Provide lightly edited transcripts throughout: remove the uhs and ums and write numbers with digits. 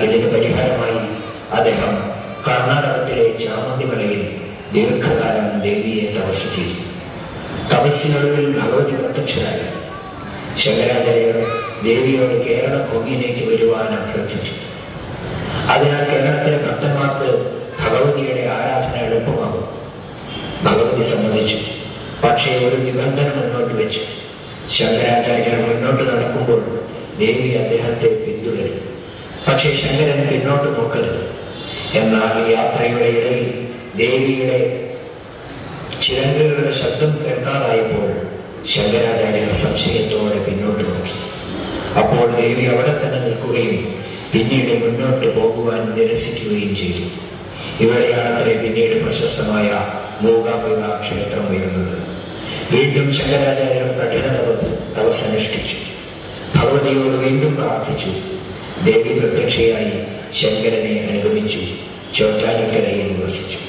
ഇതിന് പരിഹാരമായി അദ്ദേഹം കർണാടകത്തിലെ ചാമുണ്ടിമലയിൽ ദീർഘകാലം ദേവിയെ തപസ് ചെയ്തു. തപസ്സിനൊടുവിൽ ഭഗവതി പ്രത്യക്ഷരായി. ശങ്കരാചാര്യർ ദേവിയോട് കേരള ഭൂമിയിലേക്ക് വരുവാൻ അഭ്യർത്ഥിച്ചു. അതിനാൽ കേരളത്തിലെ ഭക്തന്മാർക്ക് ഭഗവതിയുടെ ആരാധന എളുപ്പമാകും. ഭഗവതി സമ്മതിച്ചു. പക്ഷേ ഒരു നിബന്ധന മുന്നോട്ട് വെച്ചു. ശങ്കരാചാര്യർ മുന്നോട്ട് നടക്കുമ്പോൾ ദേവി അദ്ദേഹത്തെ പിന്തുടരും. പക്ഷേ ശങ്കരൻ പിന്നോട്ട് നോക്കരുത്. എന്നാൽ യാത്രയുടെ ഇടയിൽ ദേവിയുടെ ചിലങ്കുകളുടെ ശബ്ദം കേൾക്കാതായപ്പോൾ ശങ്കരാചാര്യർ സംശയത്തോടെ പിന്നോട്ട് നോക്കി. അപ്പോൾ ദേവി അവിടെ തന്നെ നിൽക്കുകയും പിന്നീട് മുന്നോട്ട് പോകുവാൻ നിരസിക്കുകയും ചെയ്തു. ഇവിടെയാണത്രേ പിന്നീട് പ്രശസ്തമായ മൂകാംബിക ക്ഷേത്രം ഉയർന്നത്. വീണ്ടും ശങ്കരാചാര്യർ കഠിന തപസ്സനുഷ്ഠിച്ചു. ഭഗവതിയോട് വീണ്ടും പ്രാർത്ഥിച്ചു. ദേവി പ്രത്യക്ഷയായി ശങ്കരനെ അനുഗമിച്ചു. ചോറ്റാനിക്കരയിൽ വസിച്ചു.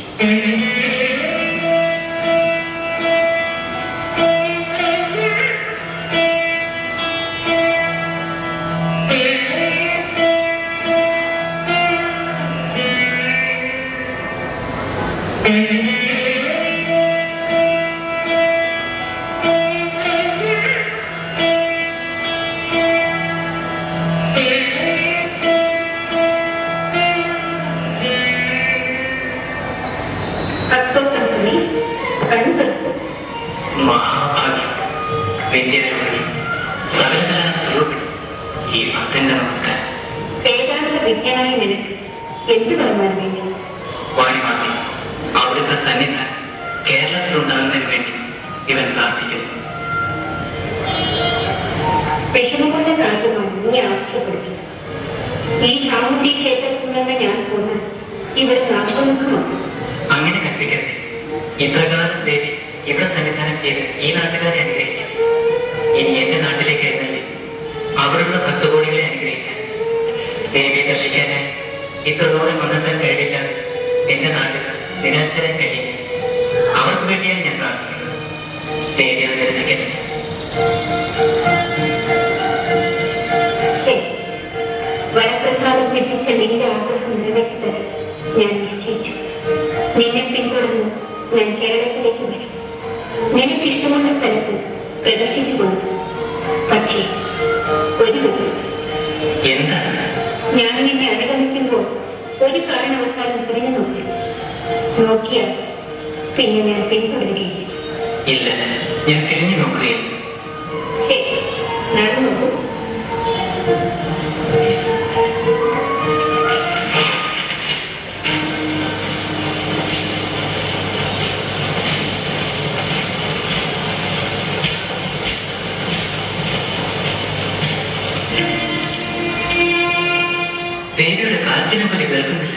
അവിടുത്തെ സന്നിധാനം കേരളത്തിലുണ്ടാകുന്നതിന് വേണ്ടി ഇവൻ പ്രാർത്ഥിക്കുന്നു. വിഷമങ്ങളുടെ കാര്യമാണ് നീ ആവശ്യപ്പെടുന്നത്. ഈ ചാമുണ്ഡി ക്ഷേത്രത്തിൽ നിന്ന് ഞാൻ പോന്നാൽ ഇവിടെ നാട്ടുമുഖമാണ്. അങ്ങനെ കൽപ്പിക്കട്ടെ. ഇത്രകാലം ദേവി ഇവിടെ സന്നിധാനം ചെയ്ത് ഈ നാട്ടുകാരെ അനുഗ്രഹിച്ചു. ഇനി എന്റെ നാട്ടിലേക്ക് എഴുന്നള്ളി അവിടുന്ന് ഭക്തകോടികളെ അനുഗ്രഹിച്ചു. ദേവിയെ ദർശിക്കാനായി ഇത്ര ദൂരം വന്നെത്താൻ കഴിയില്ലാതെ എന്റെ നാട്ടുകാർ നിരാശരായി കഴിയും. അവർക്ക് വേണ്ടിയാണ് ഞാൻ പ്രാർത്ഥിക്കുന്നത്. ദേവിയെ ദർശിക്കട്ടെ. വരപ്രസാദം സിദ്ധിച്ച നിന്റെ ആഗ്രഹം നിറവേറ്റത് ഞാൻ നിശ്ചയിച്ചു. നിന്നെ പിന്തുടർന്ന് ഞാൻ കേരളത്തിലേക്ക് വരും. നിനക്കിഷ്ടമുള്ള സ്ഥലത്ത് പ്രദർശിച്ചു പോകും. പക്ഷേ ഒരു എന്താണ്? ഞാൻ നിന്നെ അനുഗമിക്കുമ്പോൾ ഒരു കാരണവശാലും തിരിഞ്ഞു നോക്കിയാൽ പിന്നെ ഞാൻ പിന്തുടരുകയില്ല. ഇല്ല, ഞാൻ തിരിഞ്ഞു നോക്കുകയില്ല. ശരി, നടന്നു നോക്കൂ. ദേവിയുടെ കാൽച്ചിനെ പോലെ കേൾക്കുന്നില്ല.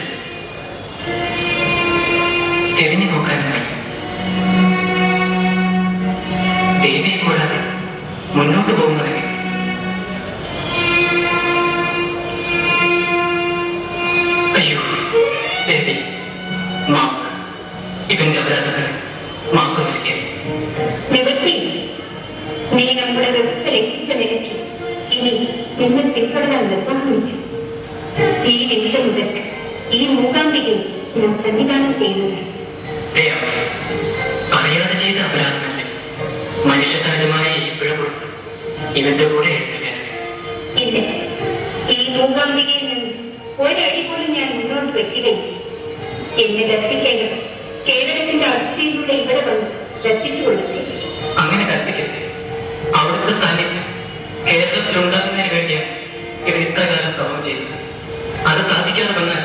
തിരിഞ്ഞു നോക്കാനും ദേവിയെ കൂടാതെ മുന്നോട്ട് പോകുന്നതിന് അയ്യോ ദേവി, മാപ്പ്. ഇവന്റെ അപരാധങ്ങൾ മാപ്പ് നൽകിയ നിവൃത്തി. നീ നമ്മുടെ വ്യവസ്ഥ ലംഘിച്ച നിലയ്ക്ക് ഇനി നിങ്ങൾ പിന്തുടരാൻ നിർബന്ധിച്ചു. ഈ നിമിഷം മുതൽ ഈ മൂകാംബികയെ ഞാൻ സന്നിധാനം ചെയ്യുന്നത്. അറിയാതെ ചെയ്ത അപരാധമല്ലേ മനുഷ്യസഹജമായ ഈ പിഴ കൊടുത്ത് ഇവന്റെ കൂടെ ഇല്ല. ഈ മൂകാംബികയിൽ നിന്ന് ഒരടി പോലും ഞാൻ മുന്നോട്ട് വെക്കുകയില്ല. എന്നെ ദർശിക്കേണ്ടത് കേരളത്തിന്റെ അതിഥിയിലൂടെ ഇവിടെ വന്ന് ദർശിച്ചുകൊള്ളട്ടെ. അങ്ങനെ കൽപ്പിക്കട്ടെ. അവിടുത്തെ സാന്നിധ്യം കേരളത്തിലുണ്ടാകുന്നതിന് വേണ്ടിയാണ് ഇവർ ഇത്രകാലം ശ്രമം ചെയ്തത്. അത് സാധിക്കാതെ വന്നാൽ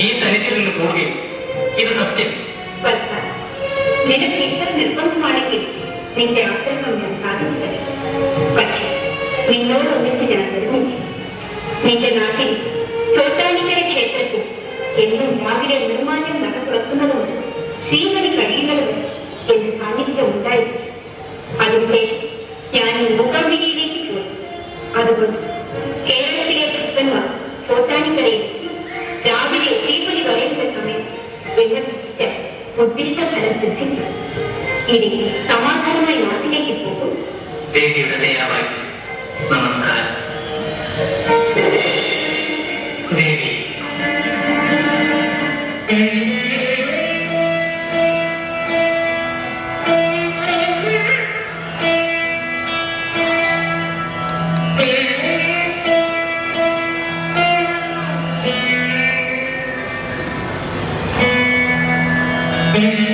ഈ സന്നിധിയിൽ നിന്ന് പോവുകയും ഇത് സത്യം. നിനക്ക് ഇത്ര നിർബന്ധമാണെങ്കിൽ നിന്റെ ആഗ്രഹം ഞാൻ സാധിച്ചു തരാം. പക്ഷേ നിന്നോട് ഒന്നിച്ച് ഞാൻ നിർമ്മിച്ചു. നിന്റെ നാട്ടിൽ ചോട്ടാനിക്കര ക്ഷേത്രത്തിൽ എന്നും രാവിലെ നിർമ്മാല്യം നട തുറക്കുന്നതുകൊണ്ട് ശ്രീമണി കഴിയുന്നത് എന്റെ സാന്നിധ്യം ഉണ്ടായിരുന്നു. അതിനുശേഷം ഞാൻ മൂകാംബികയിലേക്ക് പോയി. അതുകൊണ്ട് കേരളത്തിലെ ഭക്തന്മാർ ചോട്ടാനിക്കരയിൽ രാവിലെ ശ്രീമണി പറയുന്ന സമയം വിന്യസിച്ച ഉദ്ദിഷ്ട ഫലം സിദ്ധിക്കും. ഇനി സമാധാനമായി നാട്ടിലേക്ക് പോകും. ദേവിയുടെ ദയാവായി നമസ്കാരം. ദേവി ദേവി. Thank you.